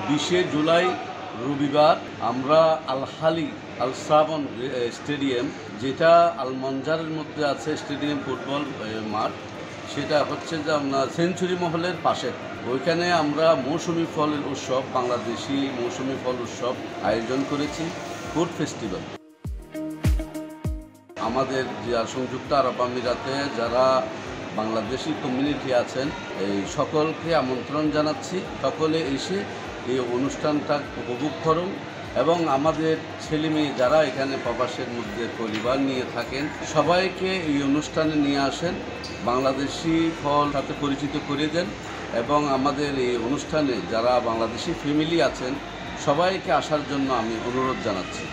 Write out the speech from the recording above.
20 জুলাই রবিবার আমরা আল হালি আল শ্রাবণ স্টেডিয়াম, যেটা আল মঞ্জারের মধ্যে আছে স্টেডিয়াম ফুটবল মাঠ, সেটা হচ্ছে যে আপনার সেঞ্চুরি মহলের পাশে। ওইখানে আমরা মৌসুমি ফলের উৎসব, বাংলাদেশি মৌসুমি ফল উৎসব আয়োজন করেছি, ফুড ফেস্টিভ্যাল। আমাদের যে সংযুক্ত আরব আমিরাতে যারা বাংলাদেশি কমিউনিটি আছেন, এই সকলকে আমন্ত্রণ জানাচ্ছি, সকলে এসে এই অনুষ্ঠানটা উপভোগ করুন এবং আমাদের ছেলে মেয়ে যারা এখানে প্রবাসের মধ্যে পরিবার নিয়ে থাকেন সবাইকে এই অনুষ্ঠানে নিয়ে আসেন, বাংলাদেশি ফল সাথে পরিচিত করে দেন এবং আমাদের এই অনুষ্ঠানে যারা বাংলাদেশি ফ্যামিলি আছেন সবাইকে আসার জন্য আমি অনুরোধ জানাচ্ছি।